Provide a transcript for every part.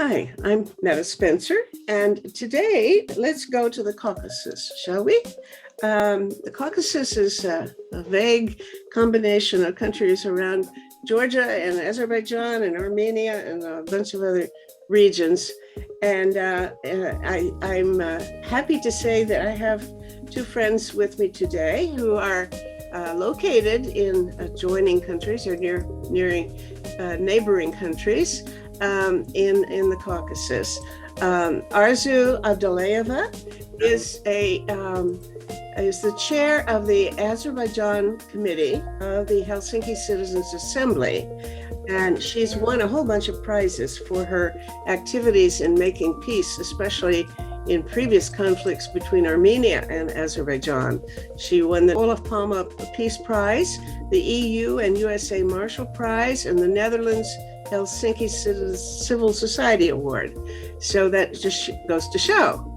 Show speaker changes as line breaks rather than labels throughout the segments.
Hi, I'm Meta Spencer, and today let's go to the Caucasus, shall we? The Caucasus is a vague combination of countries around Georgia and Azerbaijan and Armenia and a bunch of other regions. And I'm happy to say that I have two friends with me today who are located in adjoining countries or nearing neighboring countries in the Caucasus. Arzu Abdullayeva is the chair of the Azerbaijan Committee of the Helsinki Citizens Assembly, and she's won a whole bunch of prizes for her activities in making peace, especially in previous conflicts between Armenia and Azerbaijan. She won the Olof Palme Peace Prize, the EU and USA Marshall Prize, and the Netherlands Helsinki Civil Society Award. So that just goes to show.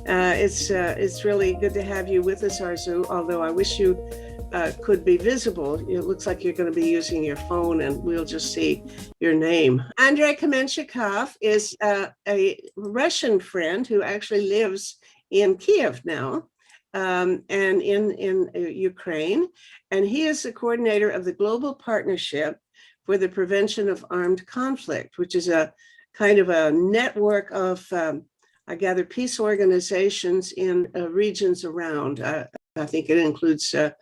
It's really good to have you with us, Arzu, although I wish you could be visible. It looks like you're going to be using your phone and we'll just see your name. Andrei Kamenshikov is a Russian friend who actually lives in Kiev now and in Ukraine. And he is the coordinator of the Global Partnership for the Prevention of Armed Conflict, which is a kind of a network of, I gather, peace organizations in regions around. I think it includes in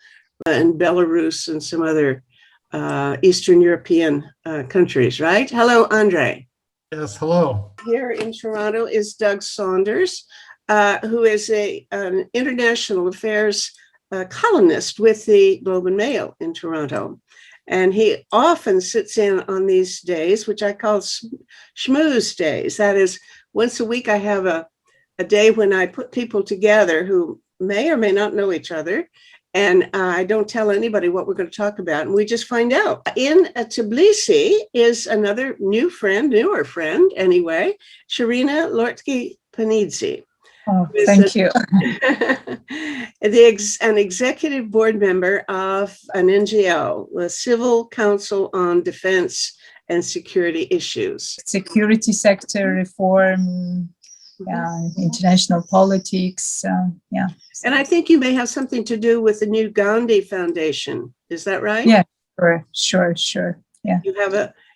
Belarus and some other Eastern European countries, right? Hello, Andrei.
Yes, hello.
Here in Toronto is Doug Saunders, who is an international affairs columnist with the Globe and Mail in Toronto. And he often sits in on these days, which I call schmooze days. That is, once a week I have a day when I put people together who may or may not know each other. And I don't tell anybody what we're going to talk about. And we just find out. In Tbilisi is another newer friend anyway, Sharina Lortki-Panidze.
Oh, thank you.
An executive board member of an NGO, the Civil Council on Defense and Security Issues.
Security sector reform, international politics, yeah.
And I think you may have something to do with the new Gandhi Foundation. Is that right?
Yeah, sure. Yeah.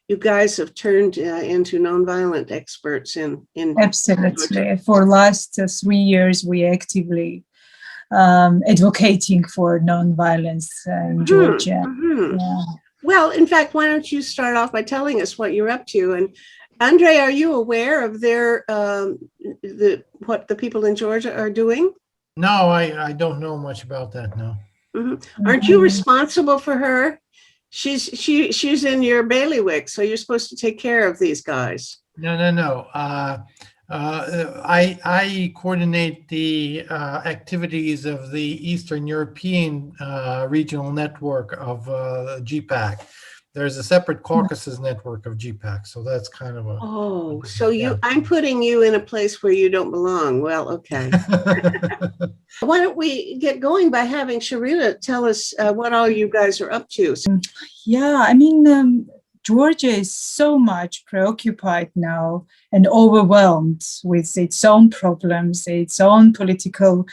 You guys have turned into nonviolent experts in
Absolutely. For last 3 years, we actively advocating for nonviolence in Georgia.
Mm-hmm. Yeah. Well, in fact, why don't you start off by telling us what you're up to? And Andrei, are you aware of what the people in Georgia are doing?
No, I don't know much about that. No.
Mm-hmm. Aren't you responsible for her? She's in your bailiwick, so you're supposed to take care of these guys.
No. I coordinate the activities of the Eastern European regional network of GPAC. There's a separate Caucasus network of GPAC, so that's kind of a.
Oh, so I'm putting you in a place where you don't belong. Well, okay. Why don't we get going by having Sharina tell us what all you guys are up to?
Yeah, I mean, Georgia is so much preoccupied now and overwhelmed with its own problems, its own political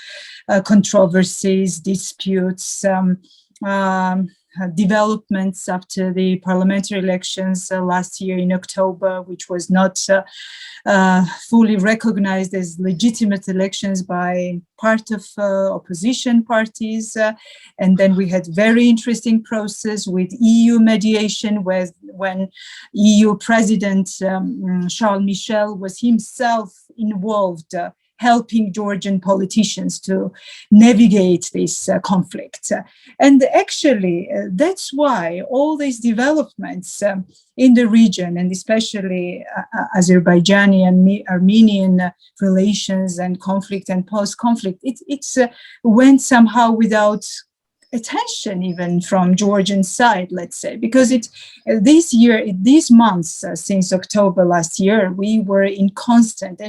controversies, disputes, developments after the parliamentary elections last year in October, which was not fully recognized as legitimate elections by part of opposition parties. And then we had very interesting process with EU mediation when EU President Charles Michel was himself involved helping Georgian politicians to navigate this conflict. And actually, that's why all these developments in the region, and especially Azerbaijani and Armenian relations and conflict and post-conflict, it's went somehow without attention even from Georgian side, let's say, because this year, these months since October last year, we are in constant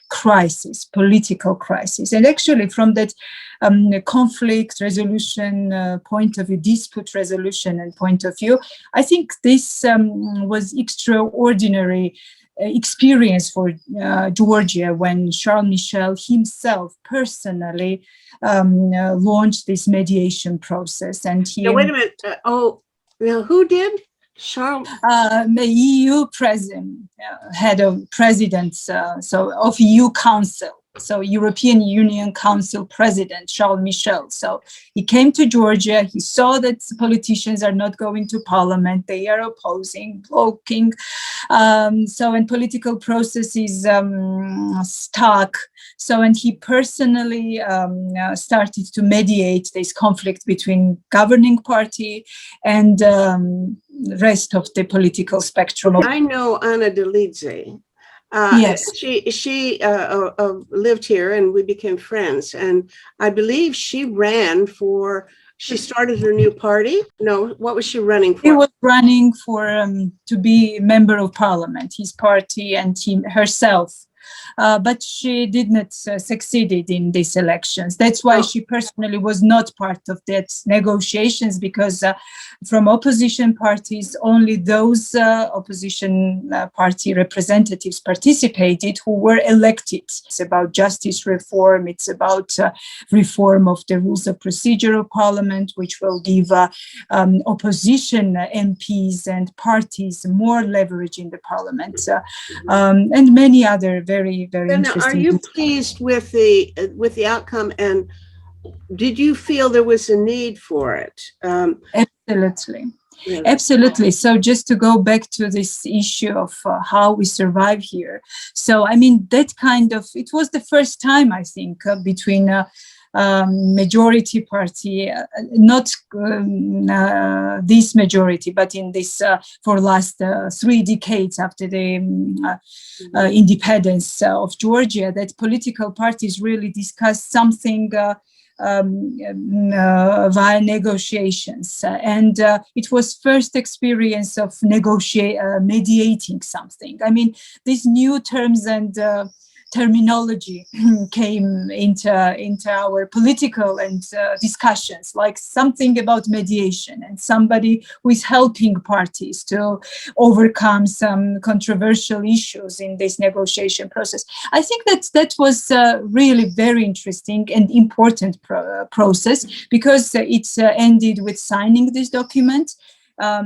crisis, political crisis. And actually from that conflict resolution point of view, dispute resolution and point of view, I think this was extraordinary experience for Georgia when Charles Michel himself personally launched this mediation process. And he
now, wait a minute. Now who did? Charles?
The EU president, head of presidents, of EU Council. So European Union Council President Charles Michel. So he came to Georgia. He saw that politicians are not going to parliament. They are opposing, blocking. And political process is stuck. So, and he personally started to mediate this conflict between governing party and rest of the political spectrum.
I know Anna Delidze.
Yes,
she lived here and we became friends. And I believe she started her new party. No, what was she running for?
She was running for to be member of parliament, his party and herself. But she did not succeed in these elections. That's why she personally was not part of that negotiations, because from opposition parties, only those opposition party representatives participated who were elected. It's about justice reform. It's about reform of the rules of procedure of parliament, which will give opposition MPs and parties more leverage in the parliament, and many other very interesting.
Are you pleased with the outcome, and did you feel there was a need for it?
Absolutely.
Yeah.
Absolutely. So just to go back to this issue of how we survive here. So, I mean, that it was the first time, I think, between majority party, not this majority, but in this for last 3 decades after the independence of Georgia, that political parties really discussed something via negotiations, and it was first experience of mediating something. I mean, these new terms and terminology came into our political and discussions, like something about mediation and somebody who is helping parties to overcome some controversial issues in this negotiation process. I think that was really very interesting and important process, because it ended with signing this document,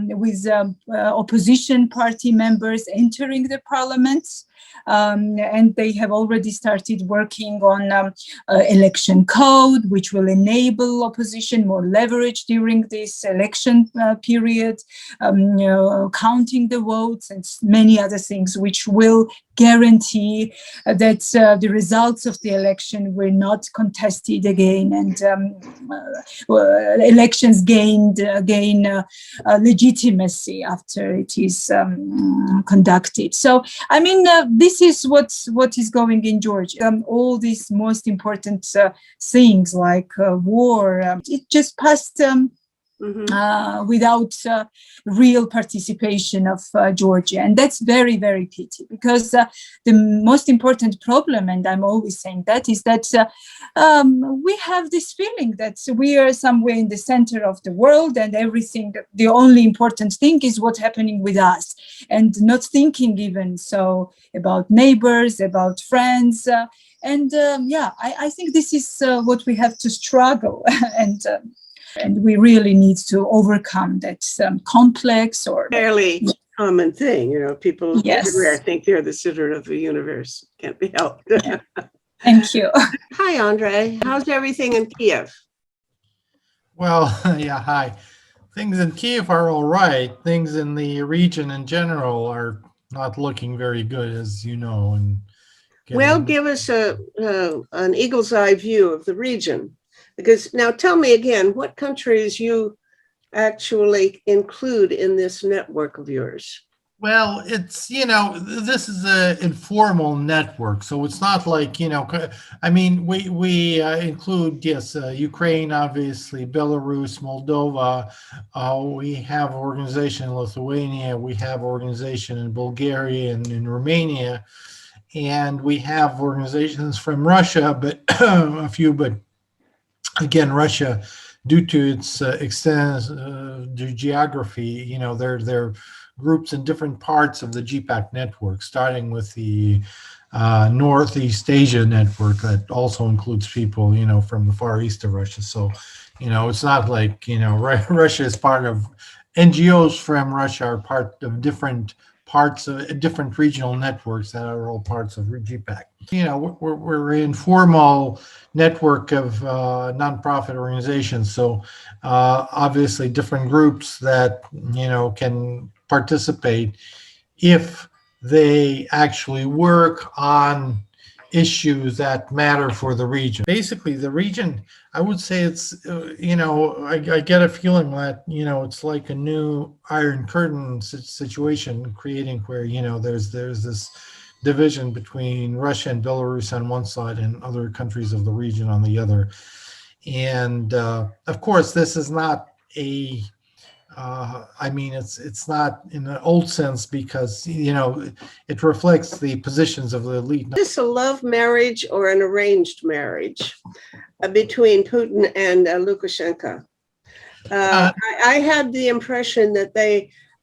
with opposition party members entering the parliament. And they have already started working on election code, which will enable opposition more leverage during this election period, counting the votes and many other things, which will guarantee that the results of the election were not contested again, and elections gain legitimacy after it is conducted. So, I mean, this is what is going in Georgia. All these most important things like war, it just passed without real participation of Georgia. And that's very, very pity, because the most important problem, and I'm always saying that, is that we have this feeling that we are somewhere in the center of the world, and everything, the only important thing is what's happening with us, and not thinking even so about neighbors, about friends. I think this is what we have to struggle and we really need to overcome that complex or
fairly common thing. People
Yes.
everywhere think they're the center of the universe. Can't be helped.
Yeah. Thank you.
Hi, Andre. How's everything in Kiev?
Well, yeah, hi. Things in Kiev are all right. Things in the region in general are not looking very good, as you know.
Well, give us an eagle's eye view of the region. Because now tell me again, what countries you actually include in this network of yours?
Well, it's, this is a informal network, so it's not like, I mean, we include, yes, Ukraine, obviously, Belarus, Moldova. We have organization in Lithuania. We have organization in Bulgaria and in Romania, and we have organizations from Russia, but a few, but again, Russia, due to its extent, geography, they're groups in different parts of the GPAC network, starting with the Northeast Asia network that also includes people, from the far east of Russia. So, it's not like, Russia is part of NGOs from Russia are part of different parts of different regional networks that are all parts of GPAC. We're an informal network of nonprofit organizations. So obviously different groups that, can participate if they actually work on issues that matter for the region. Basically, the region, I would say it's, I get a feeling that, it's like a new Iron Curtain situation creating where, there's this division between Russia and Belarus on one side and other countries of the region on the other. And of course, this is not I mean, it's not in an old sense because, it reflects the positions of the elite.
Is this a love marriage or an arranged marriage between Putin and Lukashenko? I had the impression that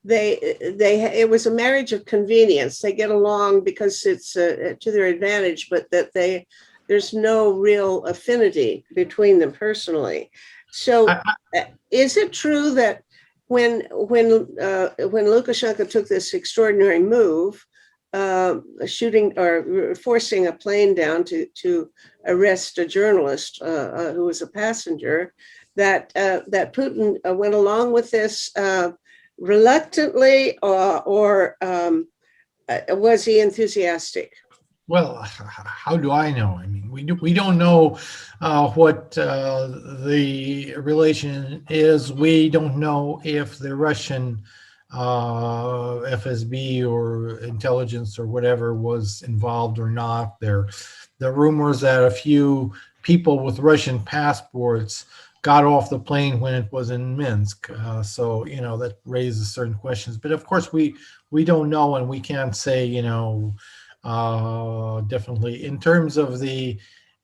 it was a marriage of convenience. They get along because it's to their advantage, but that there's no real affinity between them personally. So is it true that when Lukashenko took this extraordinary move, shooting or forcing a plane down to arrest a journalist who was a passenger, that Putin went along with this reluctly, or was he enthusiastic?
Well, how do I know? I mean, we don't know what the relation is. We don't know if the Russian FSB or intelligence or whatever was involved or not. There are rumors that a few people with Russian passports got off the plane when it was in Minsk. So, that raises certain questions. But of course, we don't know, and we can't say, definitely in terms of the,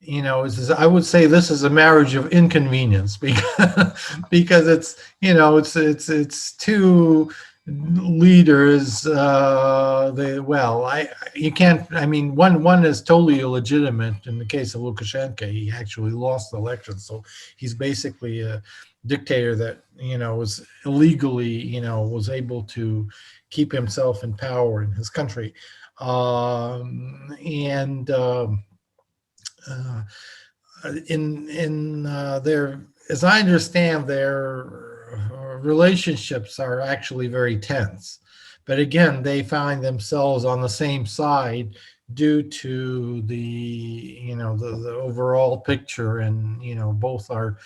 I would say this is a marriage of inconvenience because it's, it's two leaders. You can't. I mean, one is totally illegitimate. In the case of Lukashenko, he actually lost the election, so he's basically a dictator that was illegally, was able to keep himself in power in his country. In their, as I understand, their relationships are actually very tense, but again, they find themselves on the same side due to the the overall picture, and both are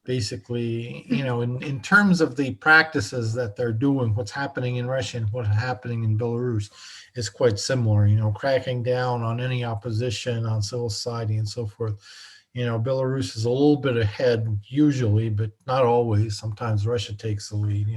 basically, in terms of the practices that they're doing, what's happening in Russia and what's happening in Belarus is quite similar, cracking down on any opposition, on civil society and so forth. Belarus is a little bit ahead usually, but not always. Sometimes Russia takes the lead,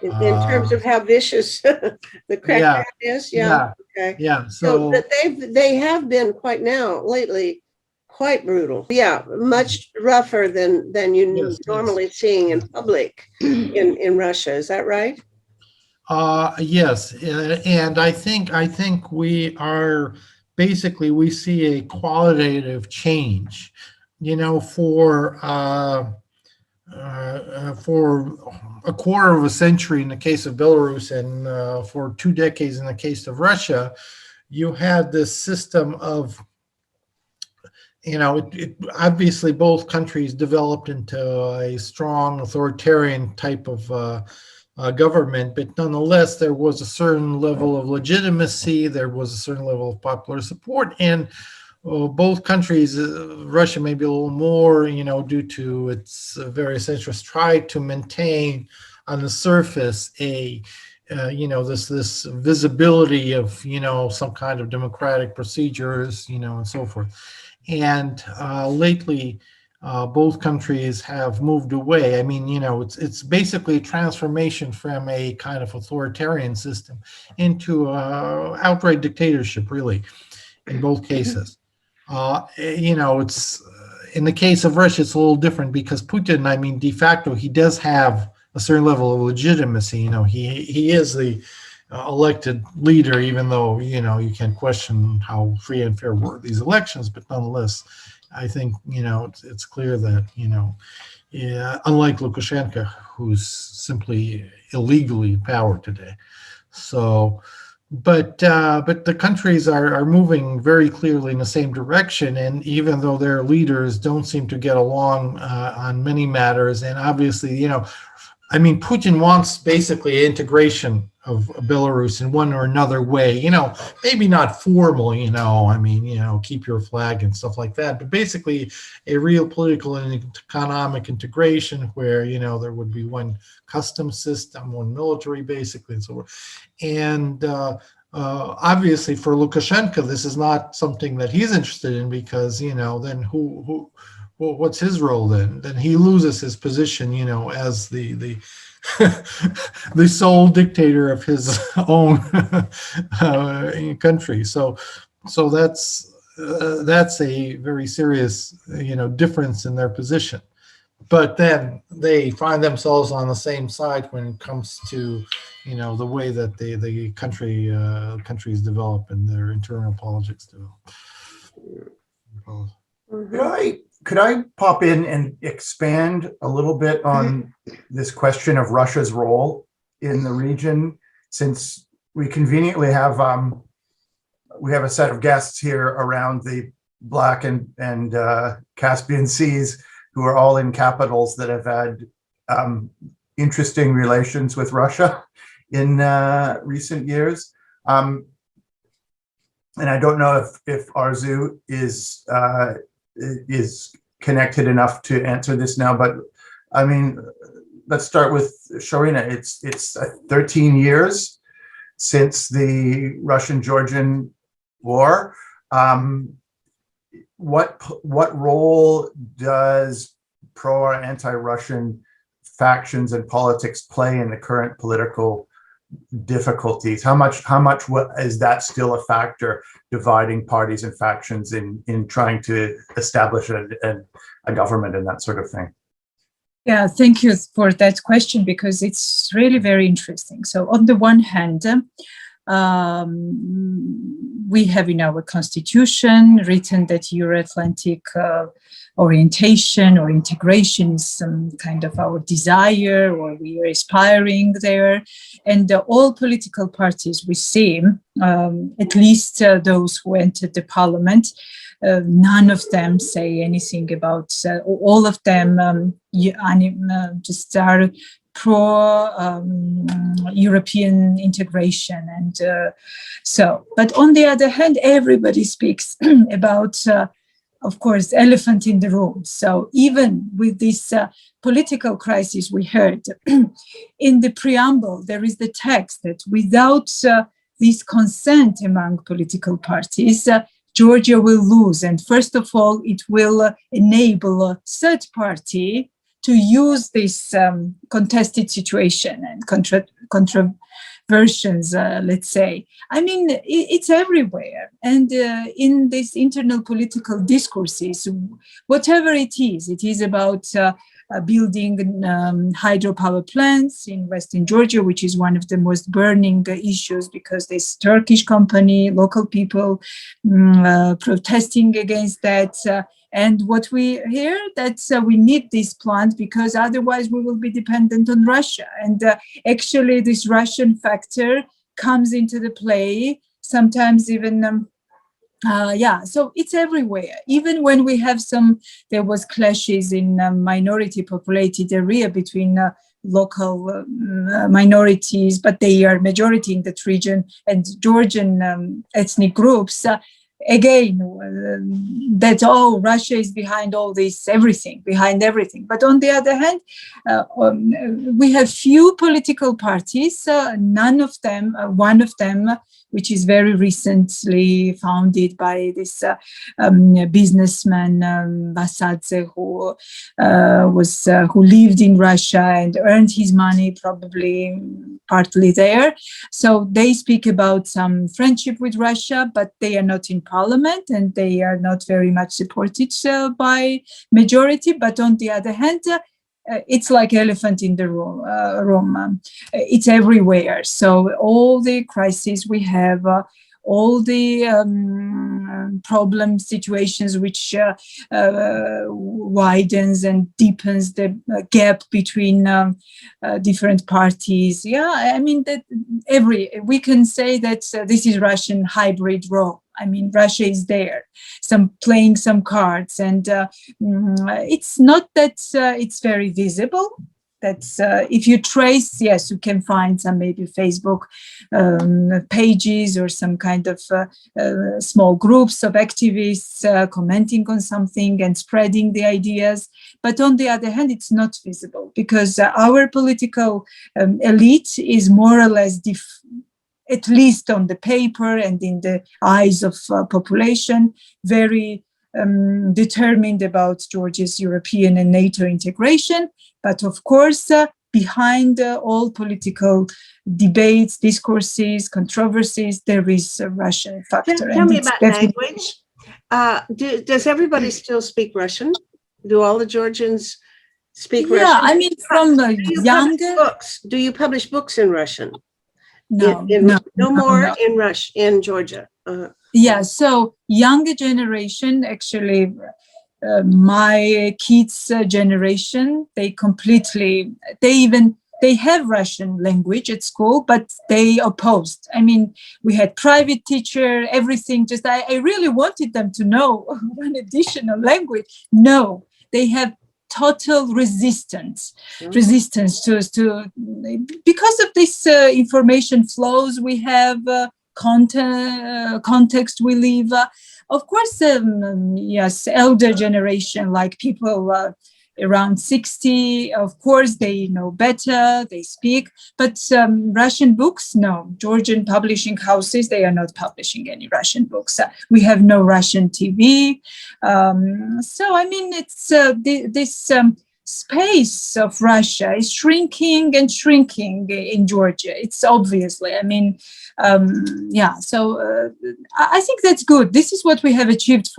In terms of how vicious the crackdown is? Yeah. Okay.
Yeah.
So but they have been quite now lately quite brutal. Yeah, much rougher than you normally seeing in public in Russia. Is that right?
Yes, and I think we are basically, we see a qualitative change, for a quarter of a century in the case of Belarus, and for 2 decades in the case of Russia. You had this system of, obviously both countries developed into a strong authoritarian type of government, but nonetheless, there was a certain level of legitimacy, there was a certain level of popular support, and both countries, Russia maybe a little more, due to its various interests, tried to maintain on the surface a this visibility of, some kind of democratic procedures, and so forth. And lately, both countries have moved away. I mean, it's basically a transformation from a kind of authoritarian system into outright dictatorship, really, in both cases. It's in the case of Russia, it's a little different because Putin, I mean, de facto, he does have a certain level of legitimacy. He is the elected leader, even though, you can question how free and fair were these elections, but nonetheless, I think, it's clear that, unlike Lukashenko, who's simply illegally in power today. So, but the countries are moving very clearly in the same direction, and even though their leaders don't seem to get along on many matters, and obviously, I mean, Putin wants basically integration of Belarus in one or another way, maybe not formal, I mean, keep your flag and stuff like that, but basically a real political and economic integration where, there would be one customs system, one military, basically, and so forth. And obviously for Lukashenko, this is not something that he's interested in because, then what's his role then? Then he loses his position, as the the sole dictator of his own country. So that's a very serious, difference in their position. But then they find themselves on the same side when it comes to, the way that the countries develop and their internal politics develop.
Could I pop in and expand a little bit on this question of Russia's role in the region, since we conveniently have a set of guests here around the Black and Caspian Seas who are all in capitals that have had interesting relations with Russia in recent years. And I don't know if Arzu is connected enough to answer this now, but I mean, let's start with Sharina. It's 13 years since the Russian-Georgian war. What role does pro or anti-Russian factions and politics play in the current political difficulties? How much is that still a factor dividing parties and factions in trying to establish a government and that sort of thing?
Yeah, thank you for that question, because it's really very interesting. So on the one hand, we have in our constitution written that Euro-Atlantic orientation or integration is some kind of our desire, or we are aspiring there. And all political parties we see, at least those who entered the parliament, none of them say anything about, all of them just are pro-European integration. And but on the other hand, everybody speaks about, of course, elephant in the room. So even with this political crisis we heard, in the preamble, there is the text that without this consent among political parties, Georgia will lose. And first of all, it will enable a third party to use this contested situation and controversies, let's say. I mean, it's everywhere. And in these internal political discourses, whatever it is about building hydropower plants in Western Georgia, which is one of the most burning issues, because this Turkish company, local people protesting against that. And what we hear, that we need this plant because otherwise we will be dependent on Russia. And actually this Russian factor comes into the play, sometimes even so it's everywhere. Even when we have there was clashes in minority populated area between local minorities, but they are majority in that region, and Georgian ethnic groups. again, that, oh, Russia is behind all this, behind everything. But on the other hand, we have few political parties, none of them, one of them, which is very recently founded by this businessman Basadze, who lived in Russia and earned his money probably partly there. So they speak about some friendship with Russia, but they are not in parliament and they are not very much supported by majority. But on the other hand, it's like elephant in the room. It's everywhere. So all the crises we have, all the problem situations which widens and deepens the gap between different parties. Yeah, I mean that we can say that this is Russian hybrid role. I mean, Russia is there, playing some cards, and it's not that it's very visible. That's if you trace, yes, you can find some maybe Facebook pages or some kind of small groups of activists commenting on something and spreading the ideas. But on the other hand, it's not visible because our political elite is more or less at least on the paper and in the eyes of population, very determined about Georgia's European and NATO integration. But of course, behind all political debates, discourses, controversies, there is a Russian factor.
Tell me about language. Does everybody still speak Russian? Do all the Georgians speak Russian?
Yeah, I mean, from younger...
Do you publish books in Russian?
No,
no more in Georgia.
Yeah, so younger generation, actually, my kids' generation, they have Russian language at school, but they opposed. I mean, we had private teacher, everything. Just I really wanted them to know one additional language. No, they have total resistance to because of this information flows we have, context we live. Of course, yes, elder generation, like people around 60, of course, they know better, they speak, but Russian books, no. Georgian publishing houses, they are not publishing any Russian books. We have no Russian TV. So, I mean, it's this space of Russia is shrinking and shrinking in Georgia. It's obviously, I mean, yeah, so I think that's good. This is what we have achieved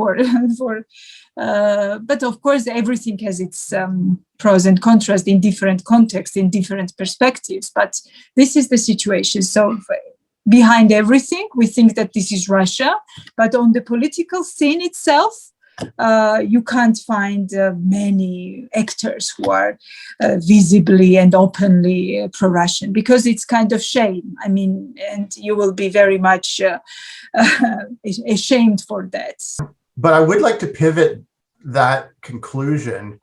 but of course, everything has its pros and cons in different contexts, in different perspectives. But this is the situation. So behind everything, we think that this is Russia. But on the political scene itself, you can't find many actors who are visibly and openly pro-Russian, because it's kind of shame. I mean, and you will be very much ashamed for that.
But I would like to pivot that conclusion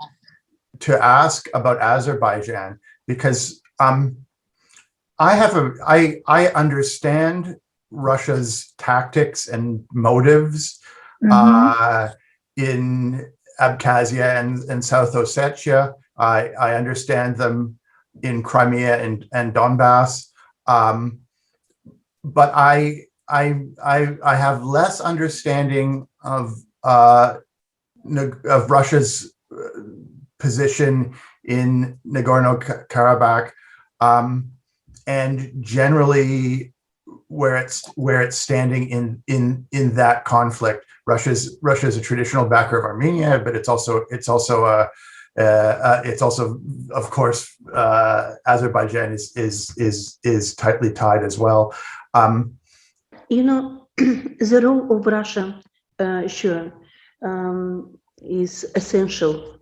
to ask about Azerbaijan, because I understand Russia's tactics and motives in Abkhazia and South Ossetia. I understand them in Crimea and Donbass, but I have less understanding of Russia's position in Nagorno-Karabakh, and generally where it's standing in that conflict. Russia's a traditional backer of Armenia, but it's also of course Azerbaijan is tightly tied as well.
The role of Russia, sure, is essential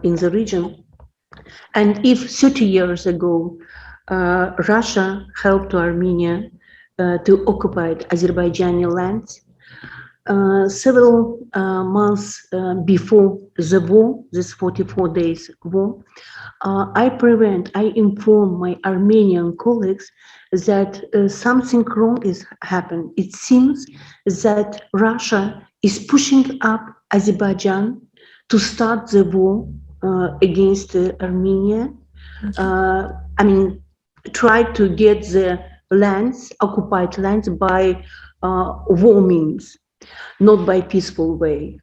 in the region. And if 30 years ago, Russia helped Armenia to occupy Azerbaijani lands, several months before the war, this 44 days war, I inform my Armenian colleagues that something wrong is happened. It seems that Russia is pushing up Azerbaijan to start the war against Armenia. I mean, try to get the lands, occupied lands, by war means, not by peaceful way.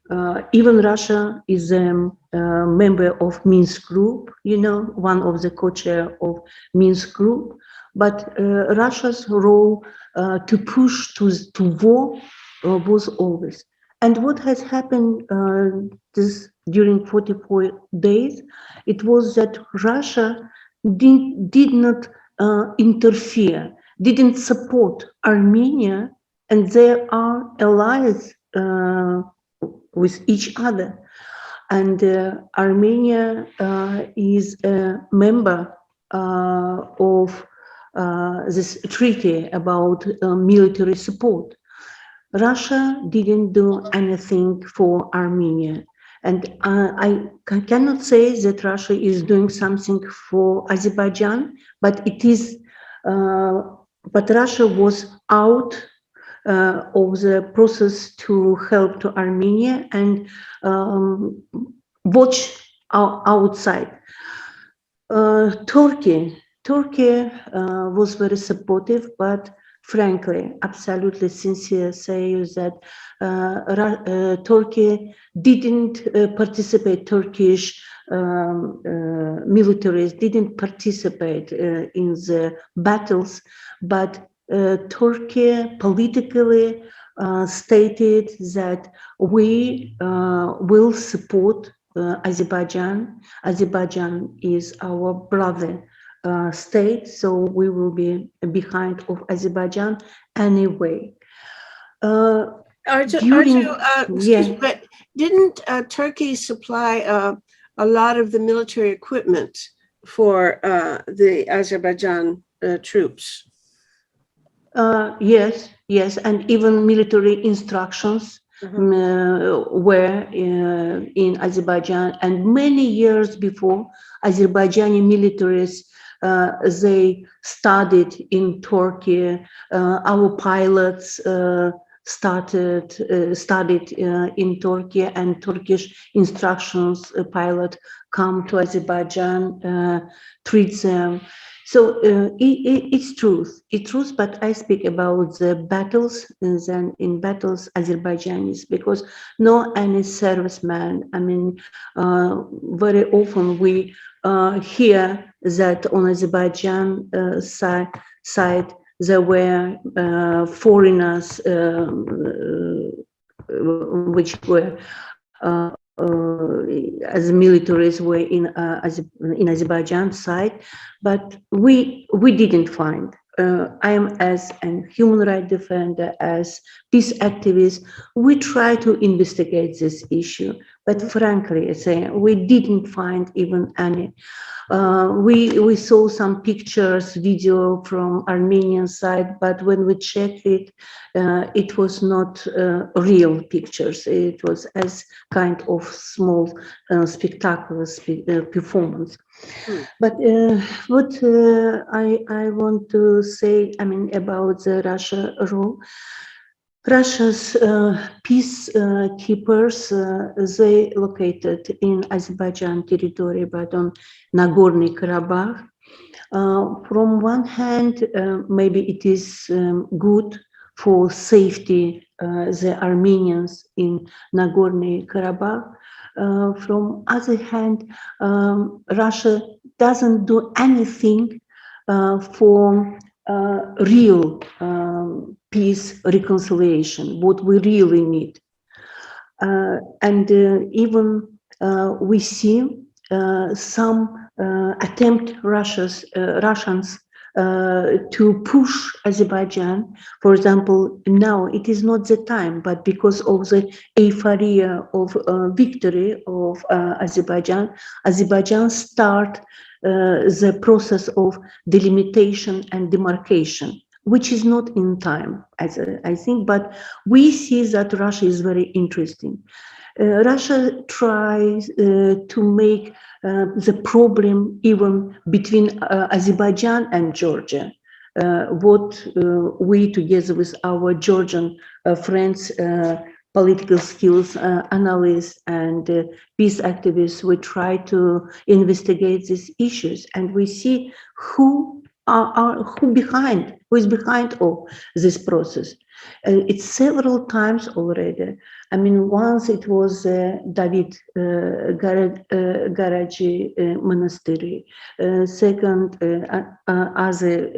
Even Russia is a member of Minsk Group, you know, one of the co-chair of Minsk Group. But Russia's role to push to war was always. And what has happened during 44 days, it was that Russia did not interfere, didn't support Armenia, and they are allies with each other. And Armenia is a member of this treaty about military support. Russia didn't do anything for Armenia. And I cannot say that Russia is doing something for Azerbaijan, but it is, but Russia was out of the process to help to Armenia and watch outside. Turkey was very supportive, but frankly, absolutely sincere, say that Turkey didn't participate, Turkish militaries didn't participate in the battles, but Turkey politically stated that we will support Azerbaijan. Azerbaijan is our brother state, so we will be behind of Azerbaijan anyway.
But didn't Turkey supply a lot of the military equipment for the Azerbaijan troops?
Yes, and even military instructions were in Azerbaijan. And many years before, Azerbaijani militaries they studied in Turkey. Our pilots studied in Turkey, and Turkish instructions pilot come to Azerbaijan, treat them. So it's truth, but I speak about the battles, and then in battles, Azerbaijanis, because no any serviceman, I mean, very often we hear that on Azerbaijan side, there were foreigners which were as militaries were in Azerbaijan side, but we didn't find. I am as a human rights defender, as peace activist, we try to investigate this issue, but frankly, we didn't find even any. We saw some pictures, video from Armenian side, but when we checked it, it was not real pictures. It was as kind of small spectacular performance. But what I want to say, I mean, about the Russia role, Russia's peacekeepers, they located in Azerbaijan territory, but on Nagorno-Karabakh. From one hand, maybe it is good for safety the Armenians in Nagorno-Karabakh. From other hand, Russia doesn't do anything for real peace reconciliation, what we really need. And even we see some attempt Russians to push Azerbaijan. For example, now it is not the time, but because of the euphoria of victory of Azerbaijan, Azerbaijan start the process of delimitation and demarcation which is not in time, as I think, but we see that Russia is very interesting. Russia tries to make the problem even between Azerbaijan and Georgia. What we, together with our Georgian friends, political skills analysts and peace activists, we try to investigate these issues, and we see who is behind all this process. It's several times already. I mean, once it was David Garaji monastery. Second, other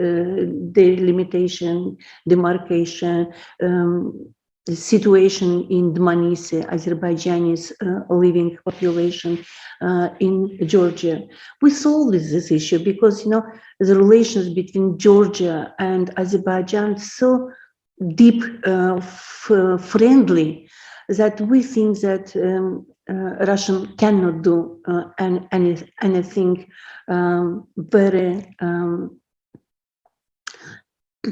delimitation, demarcation, the situation in Dmanisi, Azerbaijanis living population in Georgia. We solved this issue because, you know, the relations between Georgia and Azerbaijan so deep, friendly, that we think that Russia cannot do anything very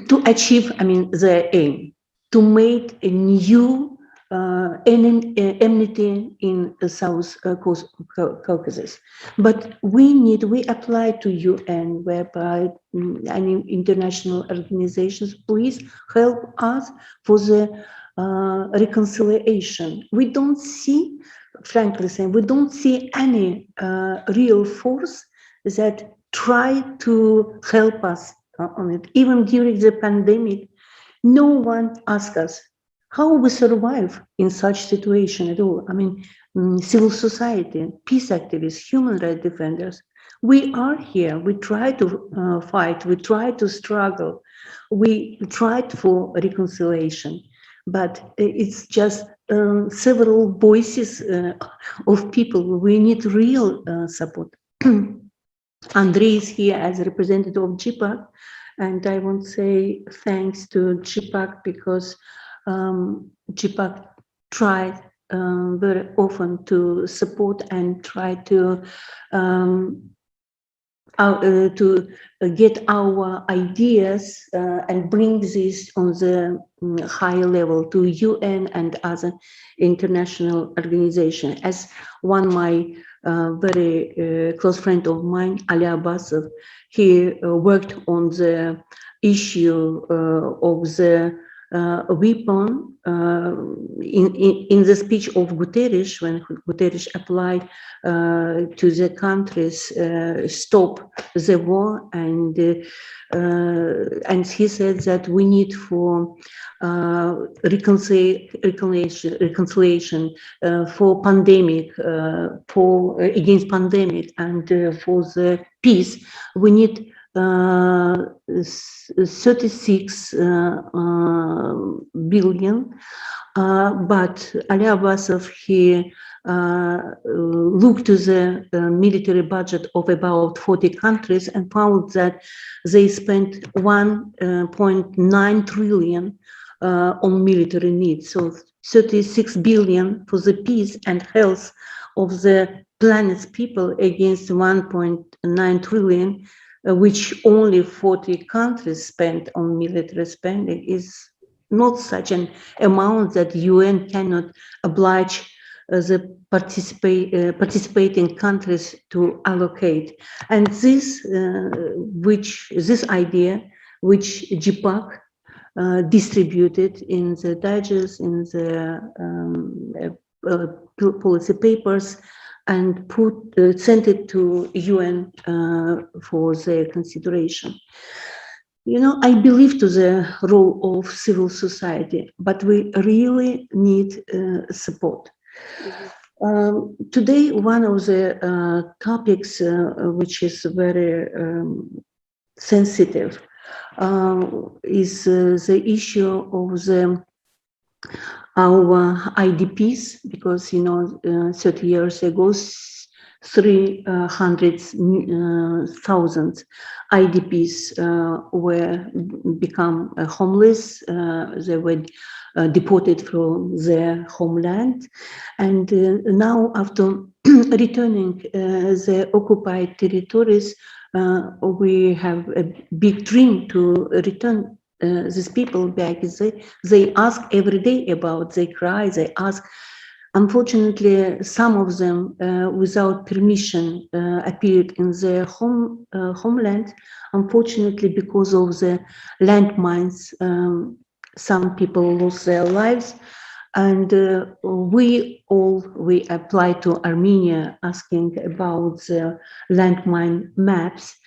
to achieve, I mean, their aim, to make a new enmity in the South Caucasus. But we apply to UN, whereby any international organizations, please help us for the reconciliation. We don't see, frankly saying, we don't see any real force that try to help us on it. Even during the pandemic, no one asked us how we survive in such situation at all. I mean, civil society, peace activists, human rights defenders, we are here. We try to fight. We try to struggle. We tried for reconciliation, but it's just several voices of people. We need real support. Andrei is here as a representative of GPAC, and I want to say thanks to GPAC because GPAC tried very often to support and try to get our ideas and bring this on the higher level to UN and other international organizations. As one my very close friend of mine, Ali Abbasov, he worked on the issue of the weapon in the speech of Guterres, when Guterres applied to the countries stop the war, and he said that we need for reconciliation for pandemic, for against pandemic, and for the peace, we need 36 billion, but Ali Abbasov, he looked to the military budget of about 40 countries and found that they spent 1.9 trillion on military needs. So 36 billion for the peace and health of the planet's people against 1.9 trillion, which only 40 countries spent on military spending, is not such an amount that UN cannot oblige the participating countries to allocate. And this idea, which GPAC distributed in the digest, in the policy papers, and sent it to UN for their consideration. You know, I believe to the role of civil society, but we really need support. Today, one of the topics which is very sensitive is the issue of our IDPs, because, you know, 30 years ago, 300,000 IDPs were become homeless. They were deported from their homeland, and now, after returning the occupied territories, we have a big dream to return these people back. They ask every day about, they cry, they ask. Unfortunately, some of them, without permission, appeared in their homeland. Unfortunately, because of the landmines, some people lost their lives. And we applied to Armenia asking about the landmine maps,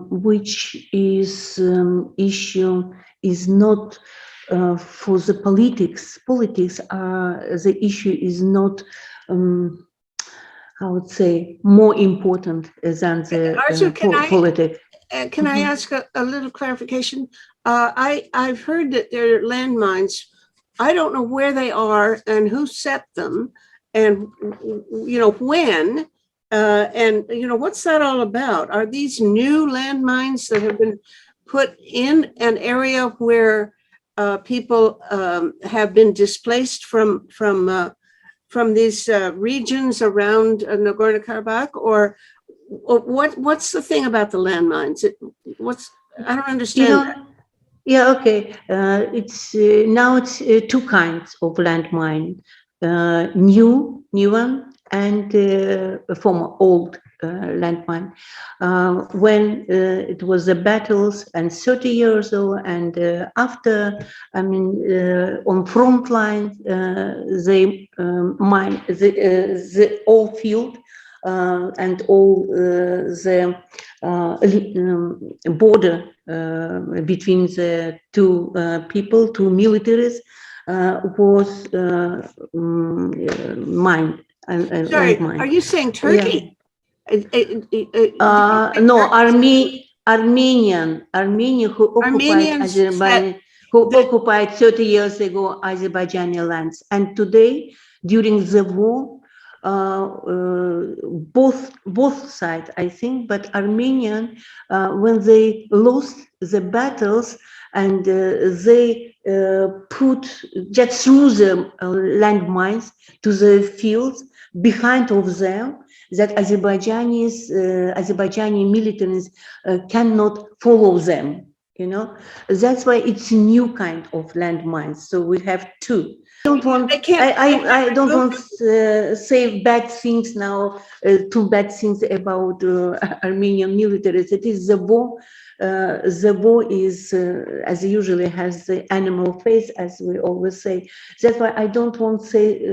which is issue is not for the politics. The issue is not, I would say, more important than the
Arzu,
politics.
Can I ask a little clarification? I've heard that there are landmines. I don't know where they are and who set them, and when, and what's that all about? Are these new landmines that have been put in an area where people have been displaced from these regions around Nagorno-Karabakh, or what's the thing about the landmines? I don't understand.
Yeah, okay. It's now it's two kinds of landmine, new one and former old landmine. When it was the battles and 30 years ago, and after, on front line, they mine the old field and all the border between the two militaries was mined.
Sorry, are you saying Turkey?
Yeah. No, Armenia who occupied Azerbaijan, occupied 30 years ago Azerbaijani lands, and today during the war, both sides, I think, but Armenian, when they lost the battles and they just threw the landmines to the fields behind of them, that Azerbaijani militaries cannot follow them. That's why it's a new kind of landmines. So we have two. I don't want to say bad things now, too bad things about Armenian militaries. It is the war. The war is, as usually, has the animal face, as we always say. That's why I don't want to say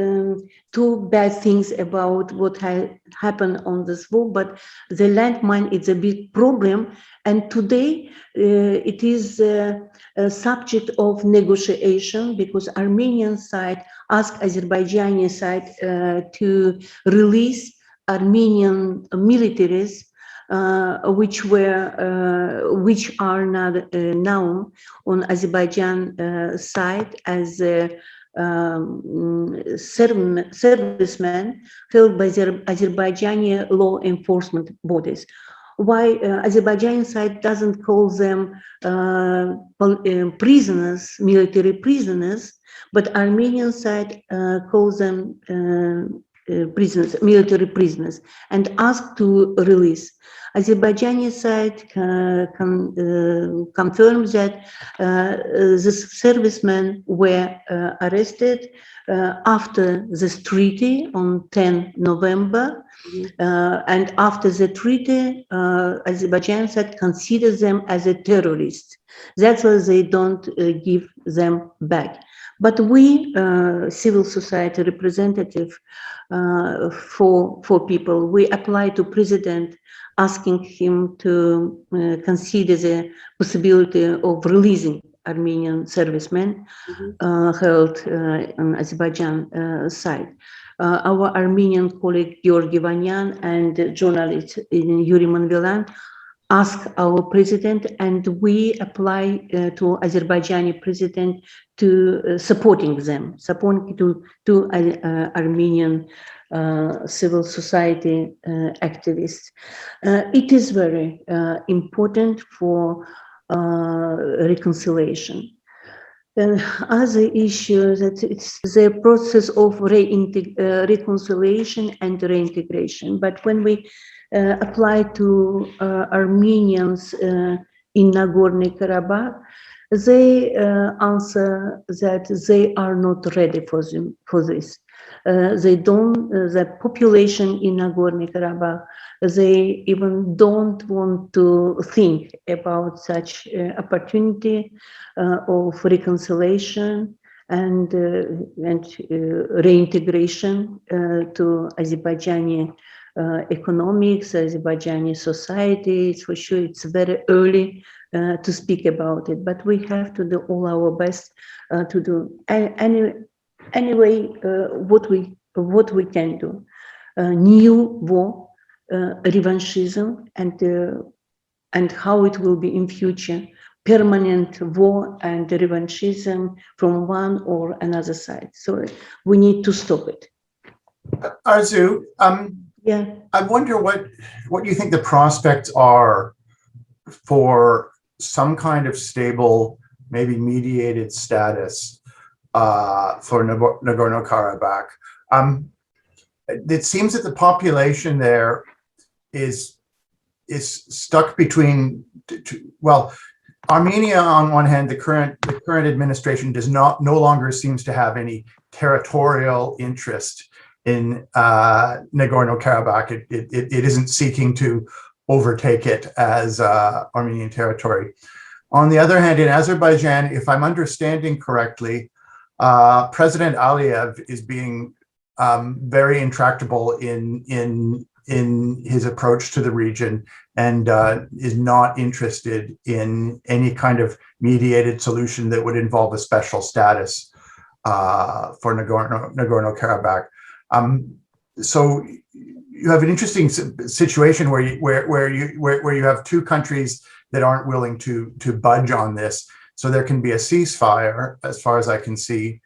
too bad things about what happened on this war, but the landmine is a big problem. And today it is a subject of negotiation, because Armenian side asked Azerbaijani side to release Armenian militaries which are not known on Azerbaijan side as servicemen held by Azerbaijani law enforcement bodies. Why Azerbaijan side doesn't call them prisoners, military prisoners, but Armenian side calls them prisoners, military prisoners, and ask to release. Azerbaijani side confirms that the servicemen were arrested after this treaty on 10 November. And after the treaty, Azerbaijan side considers them as a terrorist. That's why they don't give them back. But we, civil society representative for people, we apply to president asking him to consider the possibility of releasing Armenian servicemen held on Azerbaijan side. Our Armenian colleague Georgi Vanyan and journalist Yuri Manvelan ask our president, and we apply to Azerbaijani president to supporting them, supporting to Armenian civil society activists. It is very important for reconciliation. Other issues, that it's the process of reconciliation and reintegration. But when we apply to Armenians in Nagorno-Karabakh, they answer that they are not ready for this. They don't, the population in Nagorno-Karabakh, they even don't want to think about such opportunity of reconciliation and reintegration to Azerbaijani economics, Azerbaijani society. For sure, it's very early to speak about it, but we have to do all our best to do anyway what we can do. New war, revanchism, and how it will be in future. Permanent war and revanchism from one or another side. So we need to stop it.
Arzu,
Yeah.
I wonder what you think the prospects are for some kind of stable, maybe mediated status for Nagorno-Karabakh. It seems that the population there is stuck between well, Armenia on one hand, the current administration no longer seems to have any territorial interest in Nagorno-Karabakh. It isn't seeking to overtake it as Armenian territory. On the other hand, in Azerbaijan, if I'm understanding correctly, President Aliyev is being very intractable in his approach to the region and is not interested in any kind of mediated solution that would involve a special status for Nagorno-Karabakh. So you have an interesting situation where you have two countries that aren't willing to budge on this. So there can be a ceasefire, as far as I can see.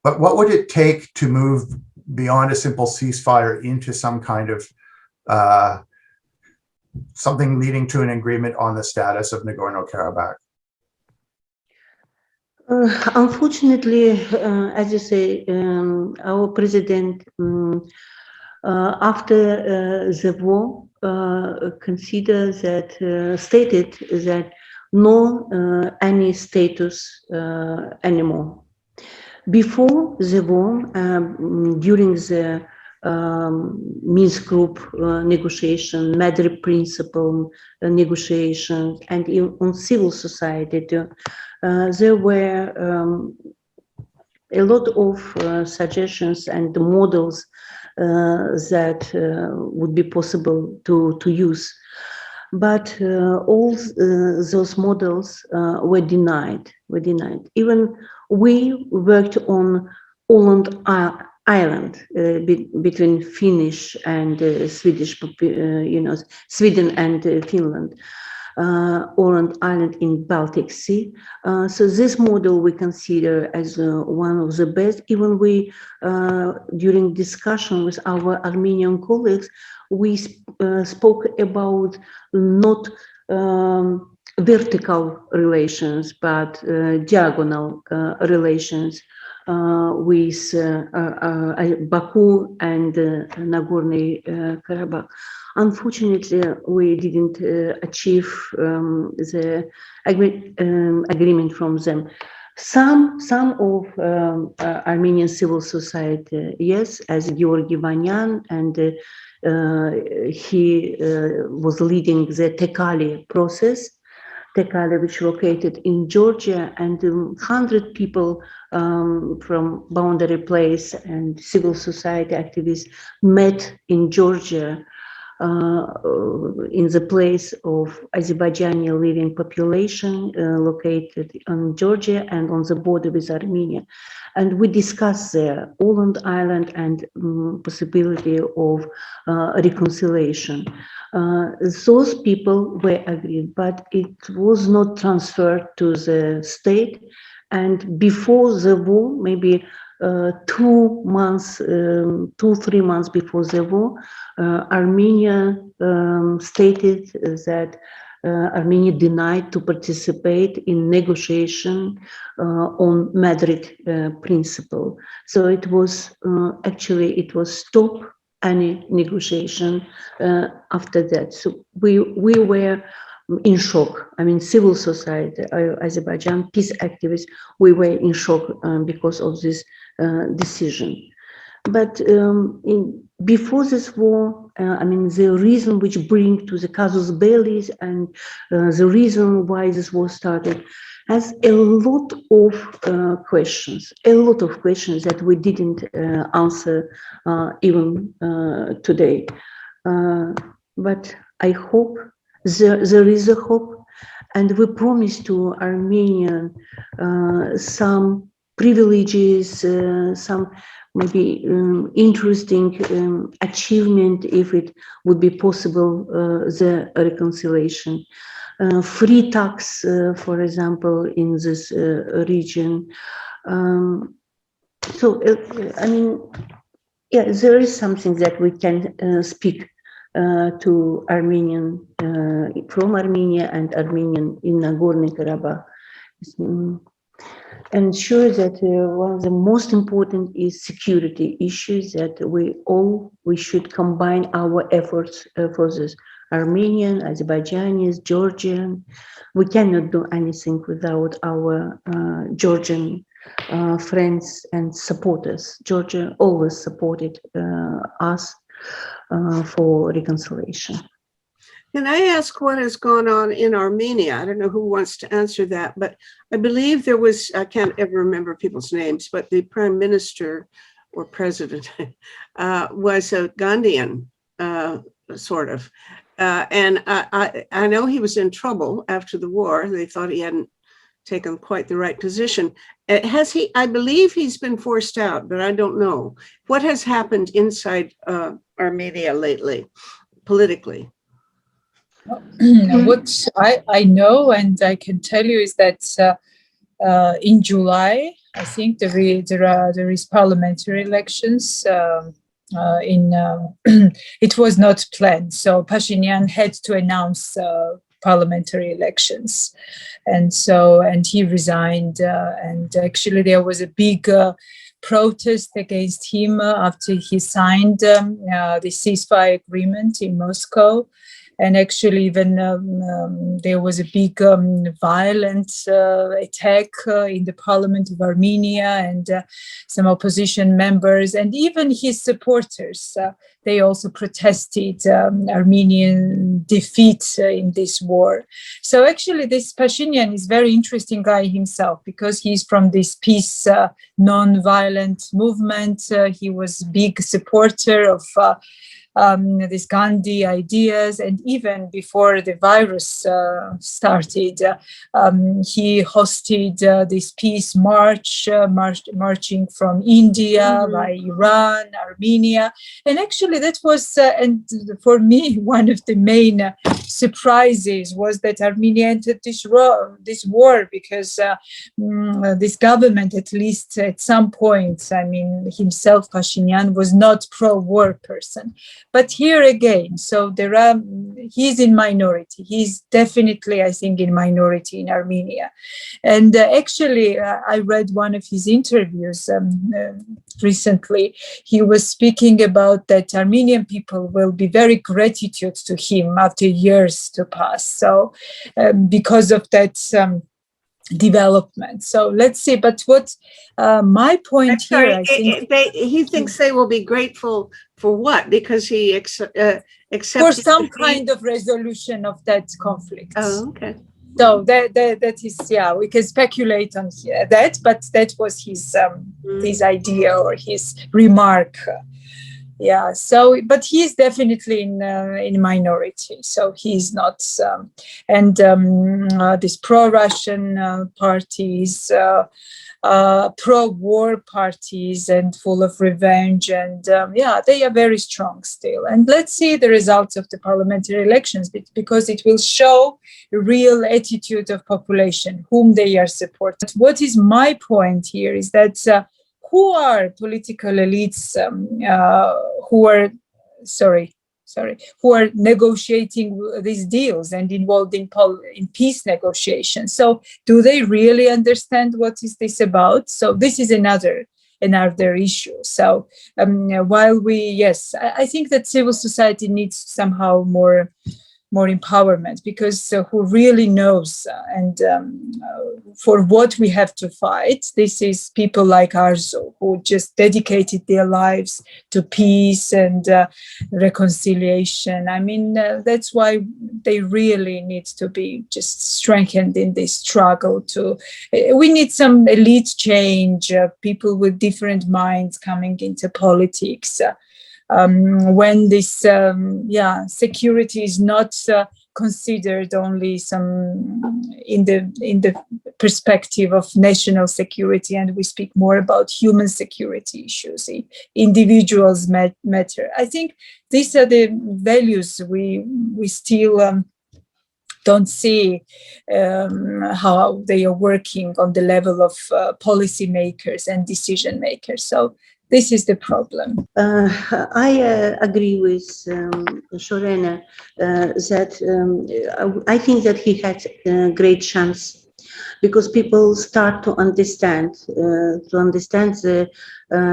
But what would it take to move beyond a simple ceasefire into some kind of something leading to an agreement on the status of Nagorno-Karabakh?
Unfortunately, as you say, our president, after the war, stated that no any status anymore. Before the war, during the Minsk Group negotiation, Madrid Principle negotiations, and on civil society, there were a lot of suggestions and models that would be possible to use. But all those models were denied. Even we worked on Åland Island between Finnish and Swedish, Sweden and Finland. Åland Island in Baltic Sea. So this model we consider as one of the best. Even we, during discussion with our Armenian colleagues, we spoke about not vertical relations, but diagonal relations with Baku and Nagorno-Karabakh. Unfortunately, we didn't achieve the agreement from them. Some of Armenian civil society, yes, as Georgi Vanyan, and he was leading the Tekali process. Tekali, which located in Georgia, and 100 people from Boundary Place and civil society activists met in Georgia in the place of Azerbaijani living population located in Georgia and on the border with Armenia. And we discussed there Åland Island and possibility of reconciliation. Those people were agreed, but it was not transferred to the state. And before the war, maybe 2 months, 2-3 months before the war, Armenia stated that Armenia denied to participate in negotiation on Madrid Principle. So it was actually, it was stop any negotiation after that. So we were in shock. I mean, civil society, Azerbaijan peace activists, we were in shock because of this decision. But before this war, I mean, the reason which bring to the casus belli and the reason why this war started has a lot of questions that we didn't answer even today. But I hope there is a hope, and we promise to Armenian some privileges, some maybe interesting achievement if it would be possible, the reconciliation. Free tax, for example, in this region. So, I mean, yeah, there is something that we can speak to Armenian, from Armenia and Armenian in Nagorno-Karabakh. And sure that one of the most important is security issues, that we should combine our efforts for this. Armenian, Azerbaijanis, Georgian. We cannot do anything without our Georgian friends and supporters. Georgia always supported us for reconciliation.
Can I ask what has gone on in Armenia? I don't know who wants to answer that, but I believe there was, I can't ever remember people's names, but the prime minister or president was a Gandhian, sort of. And I know he was in trouble after the war. They thought he hadn't taken quite the right position. Has he, I believe he's been forced out, but I don't know. What has happened inside Armenia lately, politically?
What I know and I can tell you is that in July, I think there is parliamentary elections. It was not planned, so Pashinyan had to announce parliamentary elections, and he resigned. And actually, there was a big protest against him after he signed the ceasefire agreement in Moscow. And actually, even there was a big violent attack in the parliament of Armenia, and some opposition members and even his supporters, they also protested Armenian defeat in this war. So actually, this Pashinyan is a very interesting guy himself, because he's from this peace, non-violent movement. He was a big supporter of these Gandhi ideas, and even before the virus started, he hosted this peace marching from India by Iran, Armenia, and actually that was, and for me, one of the main surprises was that Armenia entered this war because this government, at least at some point, I mean, himself, Pashinyan, was not pro-war person. But here again, so he's in minority. He's definitely, I think, in minority in Armenia. And actually, I read one of his interviews recently. He was speaking about that Armenian people will be very gratitude to him after years to pass. So because of that development. So let's see. But what my point here, I think,
he thinks they will be grateful for what? Because he accepted
for some kind of resolution of that conflict.
Oh, okay.
So that is, yeah, we can speculate on that, but that was his idea or his remark. Yeah. So, but he is definitely in minority. So he's not, and these pro-Russian parties, pro-war parties, and full of revenge, and yeah, they are very strong still. And let's see the results of the parliamentary elections, because it will show the real attitude of population, whom they are supporting. What is my point here is that who are political elites who are negotiating these deals and involved in peace negotiations? So do they really understand what is this about? So this is another issue. So while I think that civil society needs somehow more more empowerment, because who really knows and for what we have to fight. This is people like Arzu, who just dedicated their lives to peace and reconciliation. I mean, that's why they really need to be just strengthened in this struggle. We need some elite change, people with different minds coming into politics. When this security is not considered only in the perspective of national security, and we speak more about human security issues. Individuals matter. I think these are the values we still don't see how they are working on the level of policymakers and decision makers. So this is the problem.
I agree with Shorena that I think that he had a great chance, because people start to understand the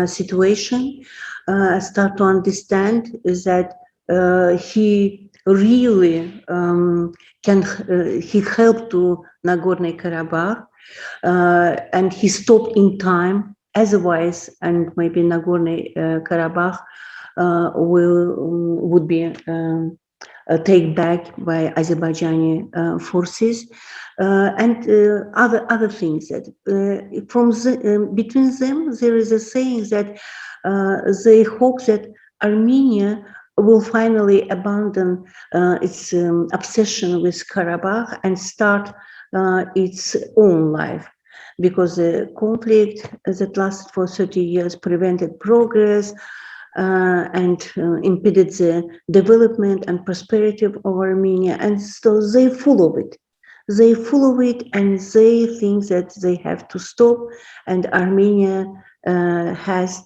situation, start to understand that he really he helped to Nagorno-Karabakh, and he stopped in time. Otherwise, and maybe Nagorno-Karabakh would be taken back by Azerbaijani forces, and other things. That between them there is a saying that they hope that Armenia will finally abandon its obsession with Karabakh and start its own life, because the conflict that lasted for 30 years prevented progress and impeded the development and prosperity of Armenia. And so they full of it. They full of it, and they think that they have to stop, and Armenia has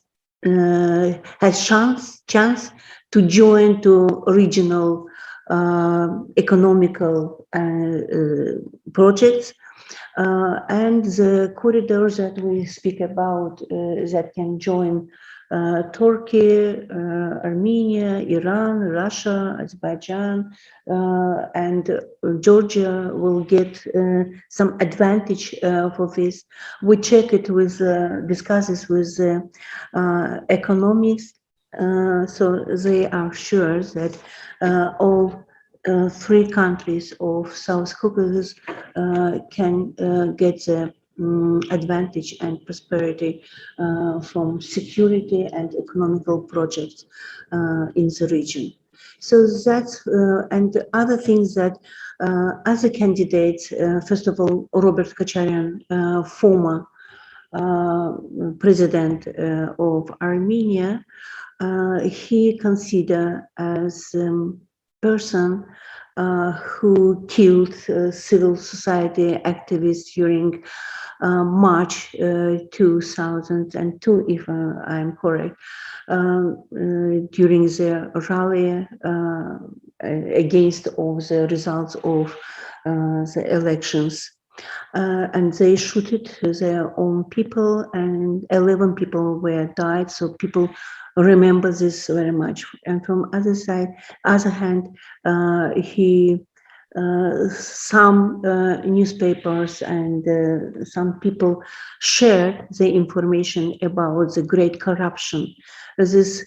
chance to join to regional economical projects. And the corridors that we speak about that can join Turkey, Armenia, Iran, Russia, Azerbaijan, and Georgia will get some advantage for this. We check it with, discuss this with economics, so they are sure that all three countries of South Caucasus can get the advantage and prosperity from security and economical projects in the region. So that's, and the other things that other candidates, first of all, Robert Kacharyan, former president of Armenia, he considered as person who killed civil society activists during March 2002, if I'm correct, during the rally against all the results of the elections. And they shooted their own people, and 11 people were died. So people remember this very much. And from other hand, some newspapers and some people shared the information about the great corruption. This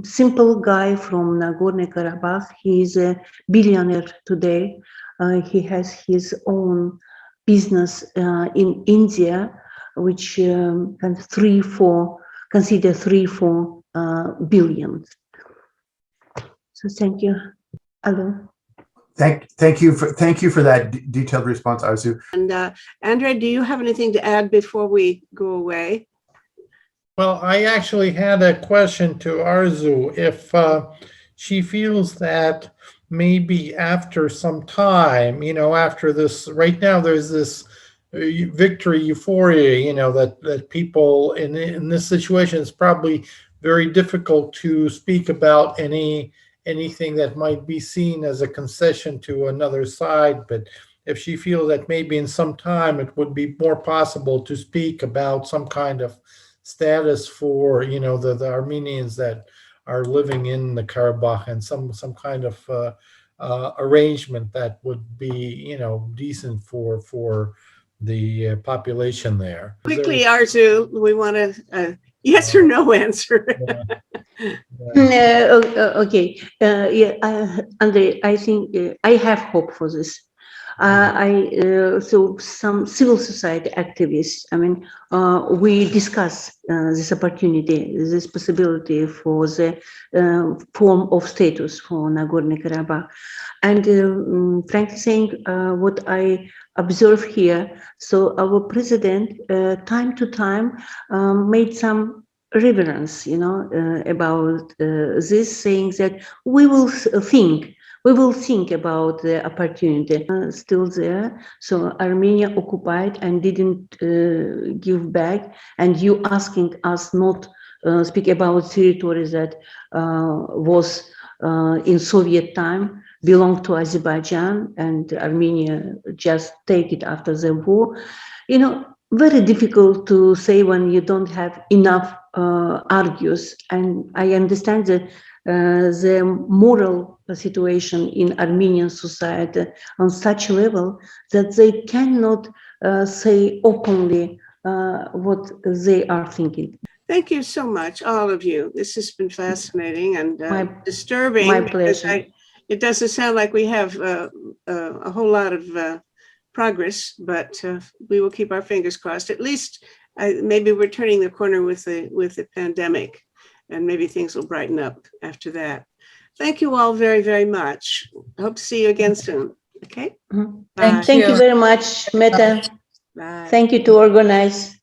simple guy from Nagorno-Karabakh, he is a billionaire today. He has his own business in India, which can consider 3-4 billion. So thank you. Hello.
Thank you for that detailed response, Arzu.
And Andrei, do you have anything to add before we go away?
Well, I actually had a question to Arzu. If she feels that maybe after some time, after this, right now there's this victory euphoria, that people in this situation, it's probably very difficult to speak about anything that might be seen as a concession to another side. But if she feels that maybe in some time it would be more possible to speak about some kind of status for the Armenians that are living in the Karabakh, and some kind of arrangement that would be, decent for the population there.
Quickly, Arzu, we want a yes or no answer.
Okay, Andrei, I think I have hope for this. So some civil society activists, I mean, we discuss this opportunity, this possibility for the form of status for Nagorno-Karabakh. And frankly saying, what I observe here, so our president, time to time, made some reverence, about this, saying that we will think about the opportunity still there. So Armenia occupied and didn't give back, and you asking us not speak about territory that was in Soviet time, belonged to Azerbaijan, and Armenia just take it after the war. Very difficult to say when you don't have enough argues. And I understand that the moral situation in Armenian society on such a level that they cannot say openly what they are thinking.
Thank you so much, all of you. This has been fascinating and disturbing.
My
because
pleasure.
It doesn't sound like we have a whole lot of progress, but we will keep our fingers crossed. At least maybe we're turning the corner with the pandemic, and maybe things will brighten up after that. Thank you all very, very much. I hope to see you again soon. Okay?
Mhm.
Bye.
Thank you very much, Meta.
Bye.
Thank you to organize.